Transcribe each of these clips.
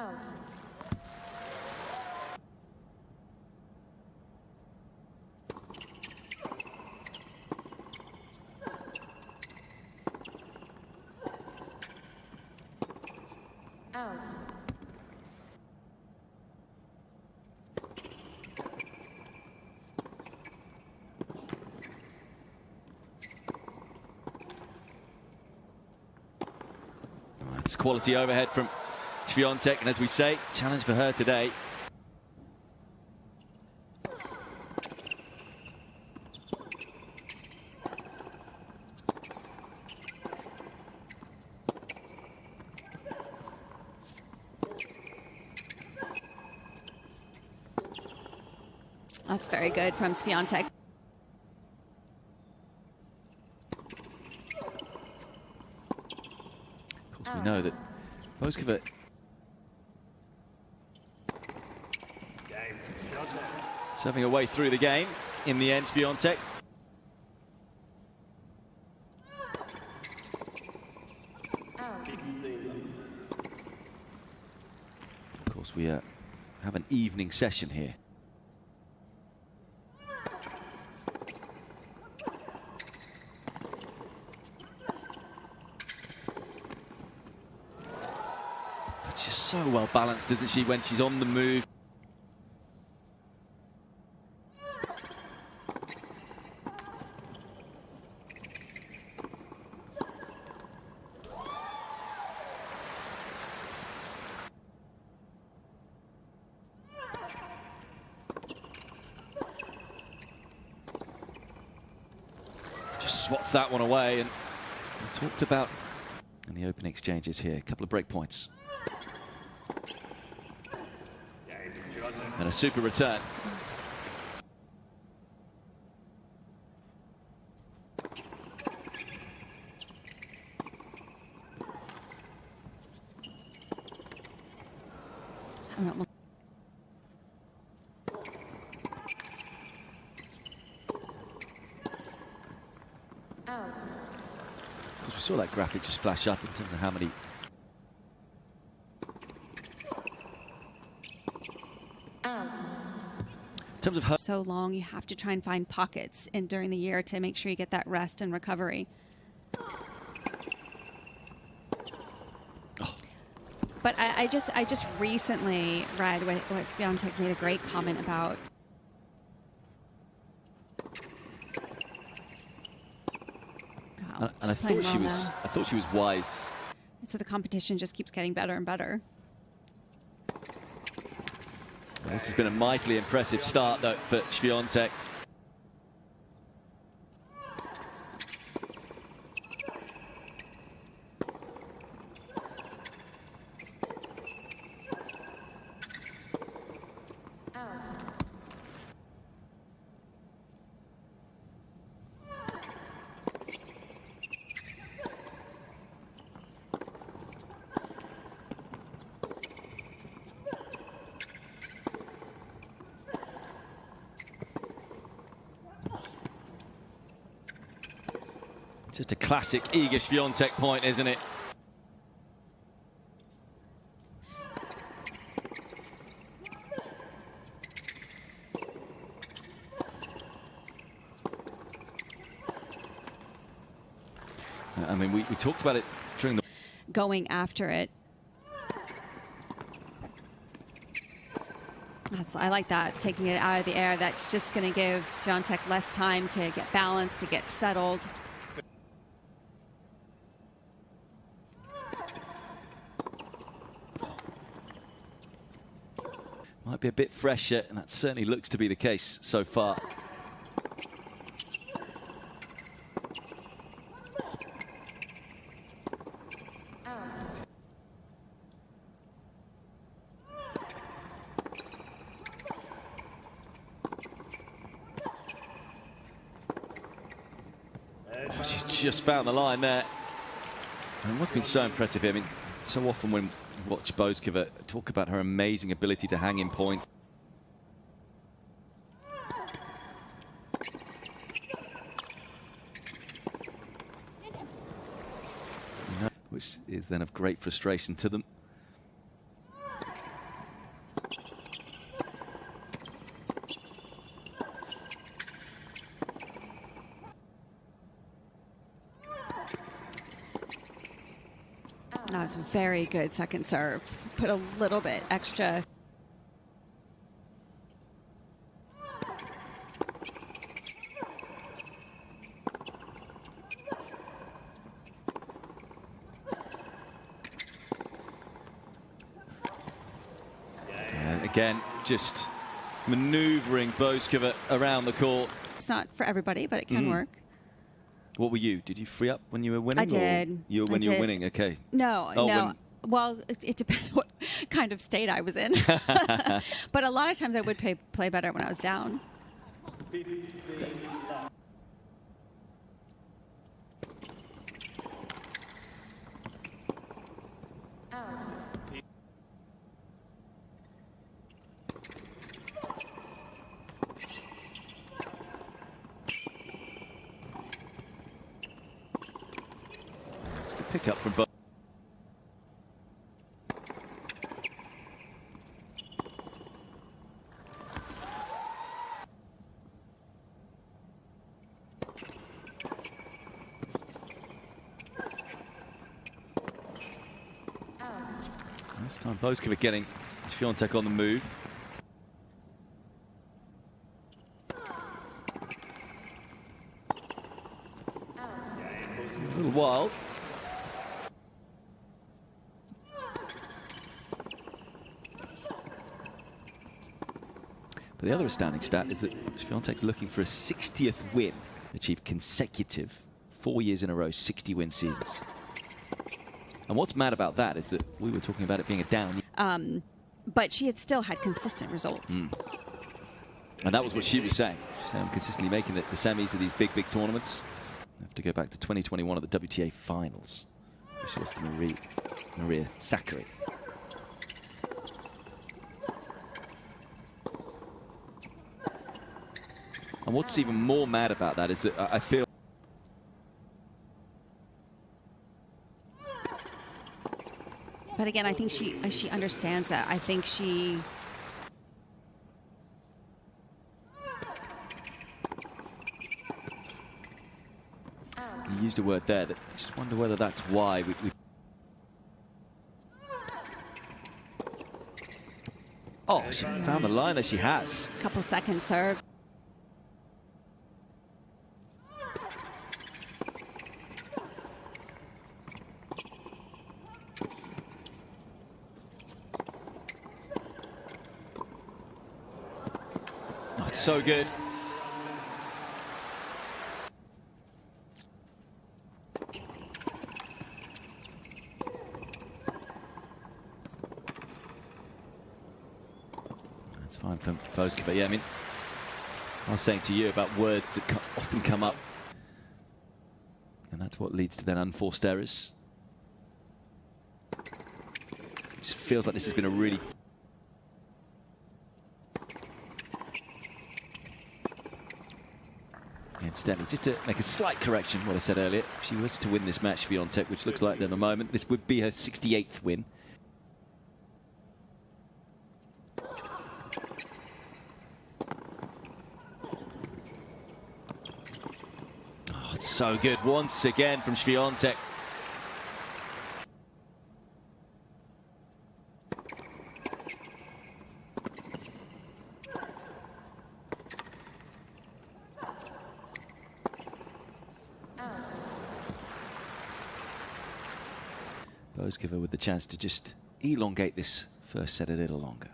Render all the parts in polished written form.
Out. Out. It's quality overhead from Swiatek, and as we say, challenge for her today. That's very good from Swiatek. Of course, we know that Bouzkova serving her way through the game. In the end, Swiatek. Of course, we have an evening session here. She's so well balanced, isn't she, when she's on the move? Just swats that one away, and we talked about in the open exchanges here, a couple of break points. And a super return. Because we saw that graphic just flash up in terms of how many. In terms of her So long, you have to try and find pockets in during the year to make sure you get that rest and recovery. Oh. But I just recently read what Swiatek made a great comment about. Wow, and I thought she was wise. So the competition just keeps getting better and better. This has been a mightily impressive start, though, for Swiatek. Just a classic Iga Swiatek point, isn't it? I mean, we talked about it during the... Going after it. I like that, taking it out of the air. That's just going to give Swiatek less time to get balanced, to get settled. Might be a bit fresher, and that certainly looks to be the case so far. Oh, she's just found the line there. And what's been so impressive here, I mean, so often when we watch Bouzkova talk about her amazing ability to hang in points. Which is then of great frustration to them. was very good second serve. Put a little bit extra. And again, just maneuvering Bouzkova around the court. It's not for everybody, but it can work. What were you? Did you free up when you were winning? I did. Or you when you were winning? Okay. No, Oh, no. Well, it depends what kind of state I was in. But a lot of times I would play better when I was down. It's a good pick up from both. This time Bouzkova getting Swiatek on the move. A little wild. But the other astounding stat is that Swiatek's looking for a 60th win, achieved consecutive 4 years in a row, 60-win seasons. And what's mad about that is that we were talking about it being a down. But she had still had consistent results. And that was what she was saying. She's saying I'm consistently making the semis of these big tournaments. I have to go back to 2021 at the WTA finals. She lost to Maria Sakkari. And what's even more mad about that is that I feel But again, I think she understands that. I think she... You used a word there that I just wonder whether that's why we Oh, she found the line that she has. A couple second serves. Oh, it's so good. That's fine for Bouzkova. Yeah, I mean, I was saying to you about words that often come up, and that's what leads to then unforced errors. It just feels like this has been a really incidentally, just to make a slight correction what I said earlier, if she was to win this match, Swiatek, which looks like at the moment, this would be her 68th win. Oh, it's so good once again from Swiatek. Bouzkova with the chance to just elongate this first set a little longer.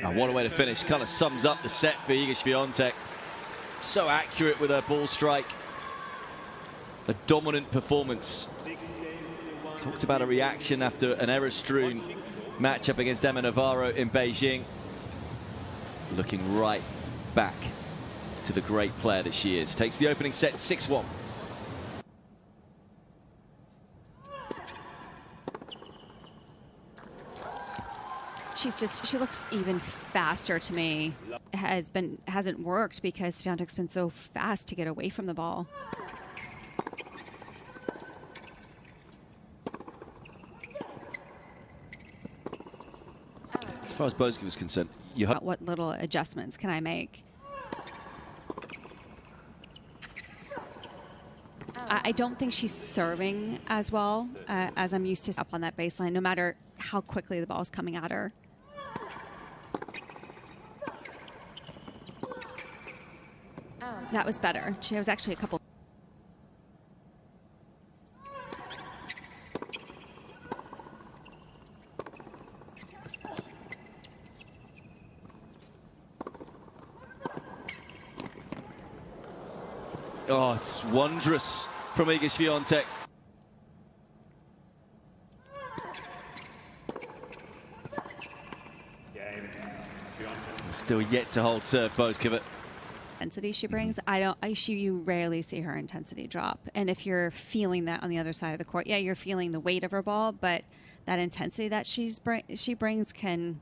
Oh, what a way to finish. Kind of sums up the set for Iga Swiatek. So accurate with her ball strike. A dominant performance. Talked about a reaction after an error-strewn matchup against Emma Navarro in Beijing. Looking right back to the great player that she is. Takes the opening set 6-1. She looks even faster to me. Hasn't worked because Swiatek's been so fast to get away from the ball. As far as Bouzkova is concerned, What little adjustments can I make? I don't think she's serving as well as I'm used to up on that baseline, no matter how quickly the ball is coming at her. That was better. She was actually a couple. Oh, it's wondrous from Iga Swiatek. Still yet to hold serve, Bouzkova. Intensity she brings, you rarely see her intensity drop. And if you're feeling that on the other side of the court, yeah, you're feeling the weight of her ball, but that intensity that she brings can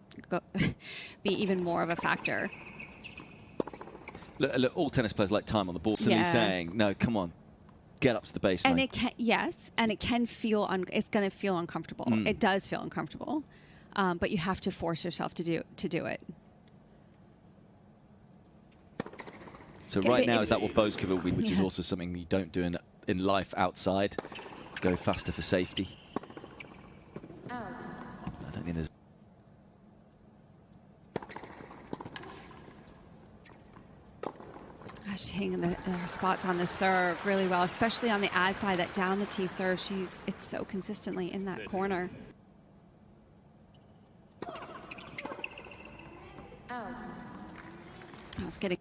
be even more of a factor. Look, all tennis players like time on the ball. Simply saying, no, come on, get up to the baseline. And it can, and it can feel, it's going to feel uncomfortable. It does feel uncomfortable, but you have to force yourself to do it. So right now, is that what Bouzkova will be, which is also something you don't do in life outside? Go faster for safety. I don't think there's... She's hitting her spots on the serve really well, especially on the ad side, that down the tee serve. It's so consistently in that corner. I was getting...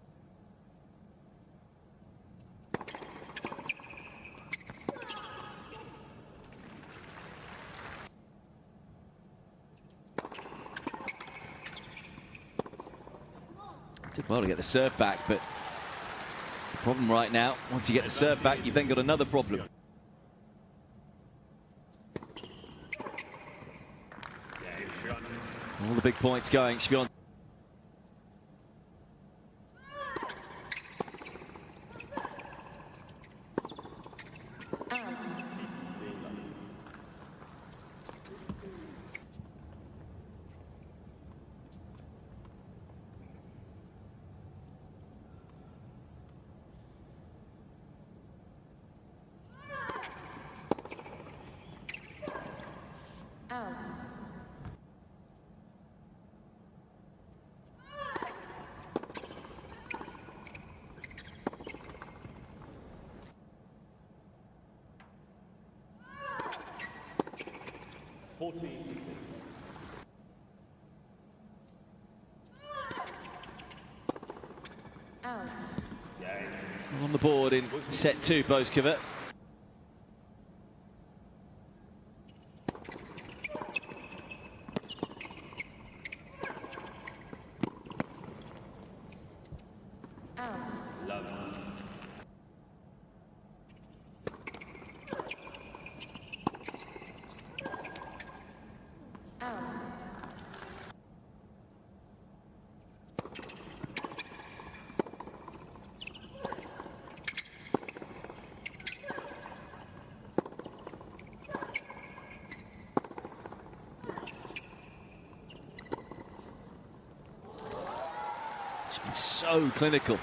Did well to get the serve back, but the problem right now, once you get the serve back, you've then got another problem. All the big points going. Swiatek. On the board in set 2, Bouzkova. She's been so clinical.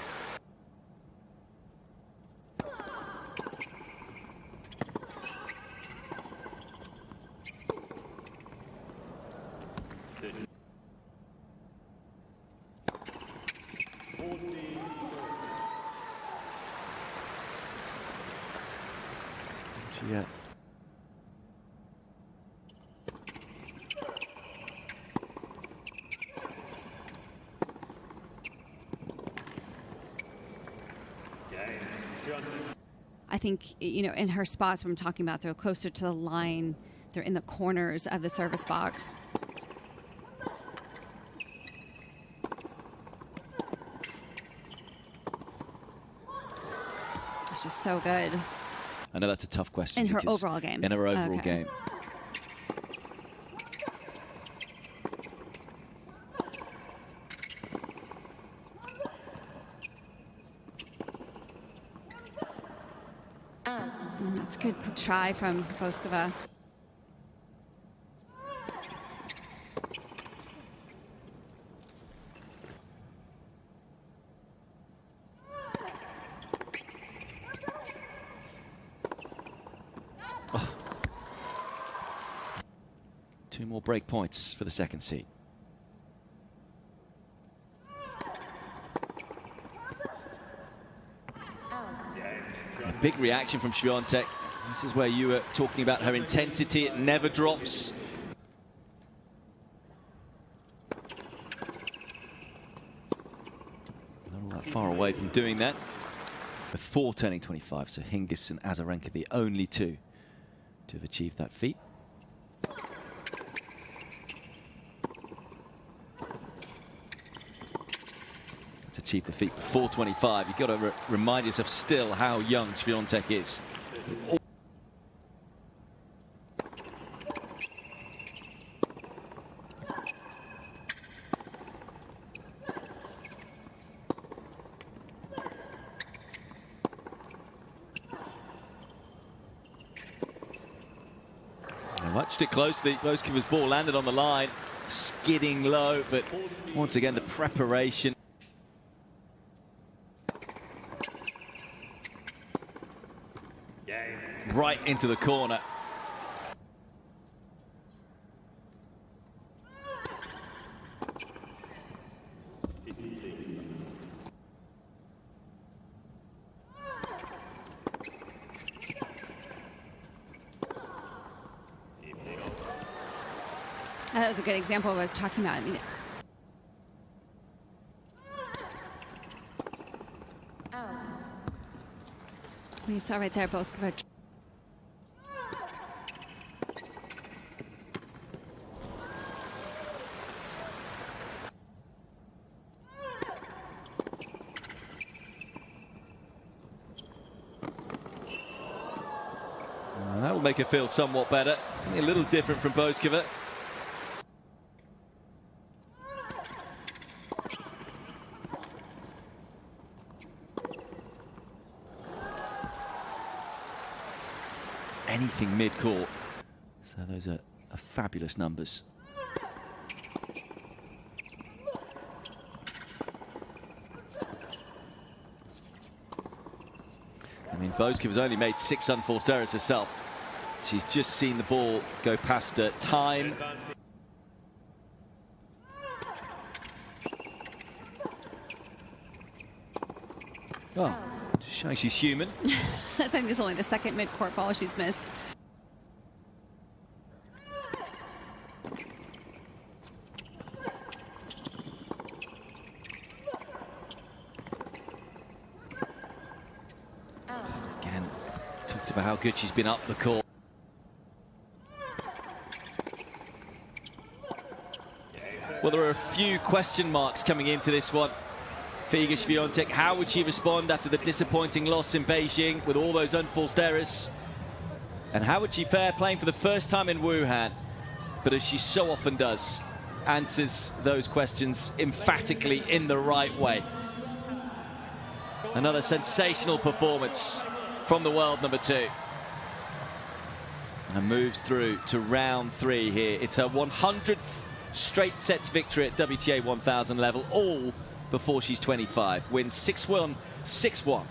Yeah. I think, in her spots I'm talking about, they're closer to the line. They're in the corners of the service box. It's just so good. I know that's a tough question. In her overall game. In her overall game. Good try from Bouzkova. Oh. 2 more break points for the second seed. A big reaction from Swiatek. This is where you were talking about her intensity. It never drops. Not all that far away from doing that before turning 25. So Hingis and Azarenka, the only 2 to have achieved that feat. To achieve the feat before 25, you've got to remind yourself still how young Swiatek is. Watched it closely. Bouzkova's ball landed on the line, skidding low, but once again the preparation. Right into the corner. That was a good example of what I was talking about. I mean, you saw right there, Bouzkova. That will make her feel somewhat better. Something a little different from Bouzkova. Anything mid-court. So those are fabulous numbers. I mean, Bouzkova's only made 6 unforced errors herself. She's just seen the ball go past her time. Oh, just showing she's human. I think it's only the second mid-court ball she's missed. Again, talked about how good she's been up the court. Well, there are a few question marks coming into this one for Iga Swiatek. How would she respond after the disappointing loss in Beijing with all those unforced errors? And how would she fare playing for the first time in Wuhan? But as she so often does, answers those questions emphatically in the right way. Another sensational performance from the world number 2. And moves through to round 3 here. It's her 100th straight sets victory at WTA 1000 level, all before she's 25. Wins 6-1, 6-1.